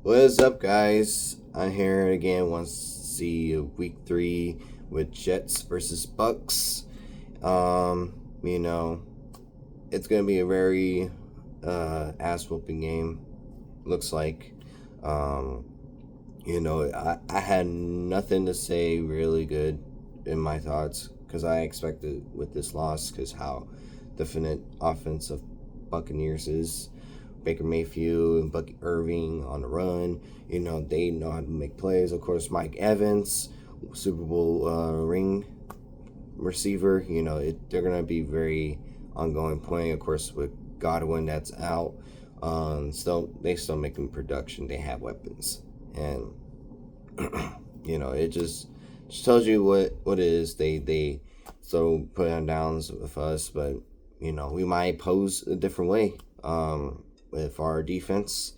What is up, guys? I'm here again. Wants to see week 3 with Jets versus Bucks. You know, it's gonna be a very ass whooping game. Looks like. Um, I had nothing to say really good in my thoughts because I expected with this loss because how definite offensive Buccaneers is. Baker Mayfield and Bucky Irving on the run. They know how to make plays. Of course, Mike Evans, Super Bowl ring receiver. They're going to be very ongoing playing. Of course, with Godwin that's out. They still making production. They have weapons. And, it just tells you what it is. They still put on downs with us, but, we might pose a different way. With our defense,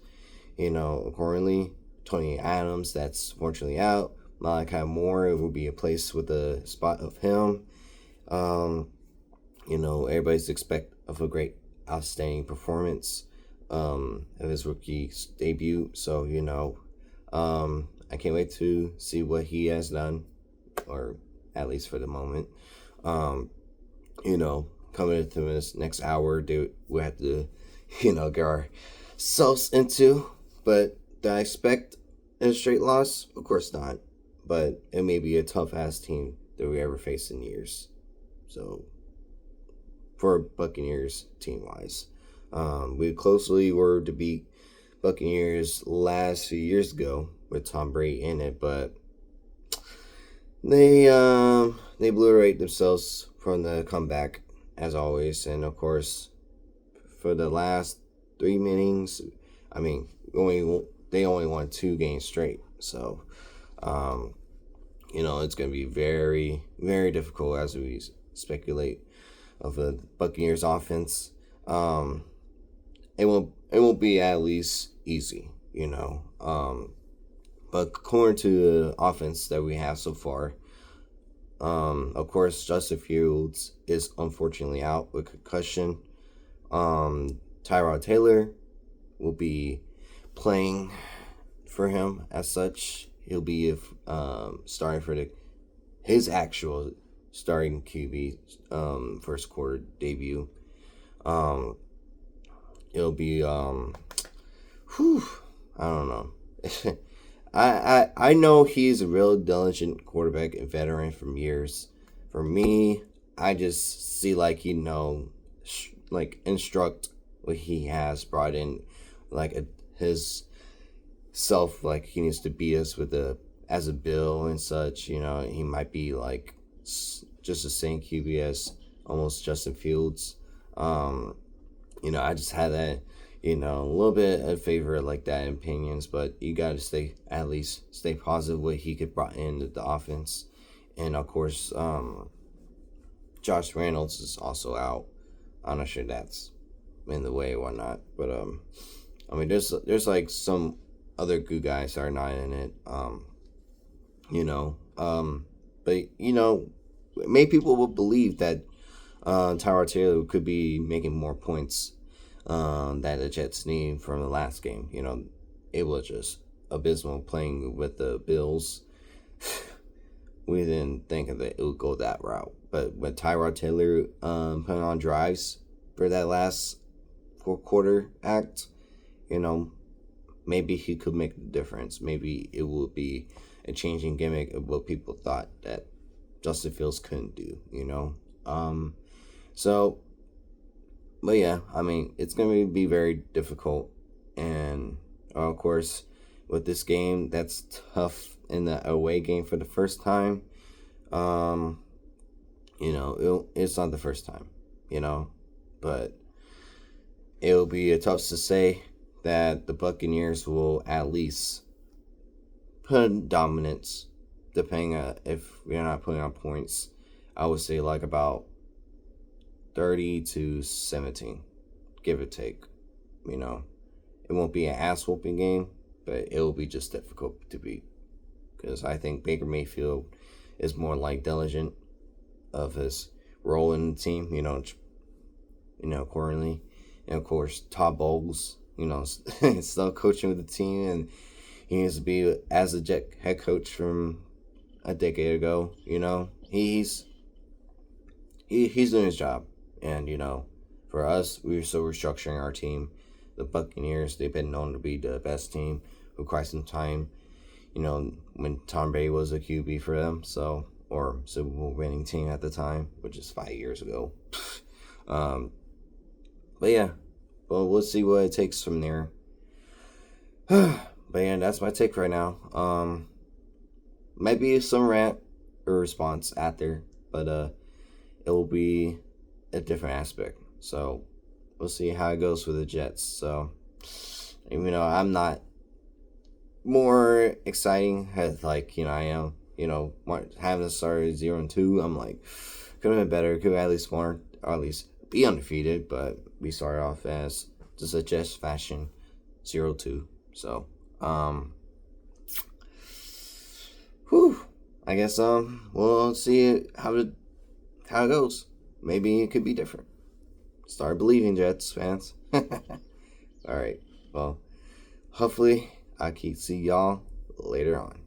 accordingly. Tony Adams, that's fortunately out. Malachi Moore will be a place with a spot of him. Everybody's expect of a great, outstanding performance of his rookie debut. So, I can't wait to see what he has done, or at least for the moment. Coming into this next hour, we have to get ourselves into. But do I expect a straight loss? Of course not. But it may be a tough ass team that we ever faced in years. So, for Buccaneers team wise, we closely were to beat Buccaneers last few years ago with Tom Brady in it, but they blew themselves from the comeback as always, and of course for the last 3 innings, they only won 2 games straight. So, it's going to be very, very difficult as we speculate of the Buccaneers offense. It won't be at least easy, but according to the offense that we have so far, of course, Justin Fields is unfortunately out with concussion. Tyrod Taylor will be playing for him as such. He'll be starting for his actual starting QB first quarter debut. It'll be I don't know. I know he's a real diligent quarterback and veteran from years. For me, I just see instruct what he has brought in, his self, he needs to beat us with as a bill and such. He might be just the same QB as almost Justin Fields. I just had that, a little bit of favor like that in opinions, but you got to stay positive what he could brought into the offense. And of course, Josh Reynolds is also out. I'm not sure that's in the way or whatnot, but there's some other good guys that are not in it. But many people will believe that Tyrod Taylor could be making more points that the Jets need from the last game. It was just abysmal playing with the Bills. We didn't think that it would go that route. But with Tyrod Taylor putting on drives for that last quarter act, maybe he could make the difference. Maybe it would be a changing gimmick of what people thought that Justin Fields couldn't do, So, but yeah, it's going to be very difficult. And, of course, with this game, that's tough in the away game for the first time. It's not the first time, but it'll be tough to say that the Buccaneers will at least put in dominance, depending on if we're not putting on points. I would say about 30-17, give or take. It won't be an ass whooping game, but it will be just difficult to beat. Because I think Baker Mayfield is more diligent of his role in the team, accordingly. And of course, Todd Bowles, still coaching with the team, and he needs to be as a Jet head coach from a decade ago. He's doing his job, and for us, we're still restructuring our team. The Buccaneers, they've been known to be the best team for quite some time. When Tom Brady was a QB for them, or Super Bowl winning team at the time, which is 5 years ago. But yeah, well, we'll see what it takes from there. But yeah, that's my take right now. Might be some rant or response after, but it will be a different aspect. So we'll see how it goes for the Jets. So even though I'm not more exciting as I am, having to start at 0-2, I'm like, could have been better, could have at least more, or at least be undefeated, but we started off as just a Jets fashion 0-2. So I guess we'll see how it goes. Maybe it could be different. Start believing, Jets fans. Alright, well, hopefully I can see y'all later on.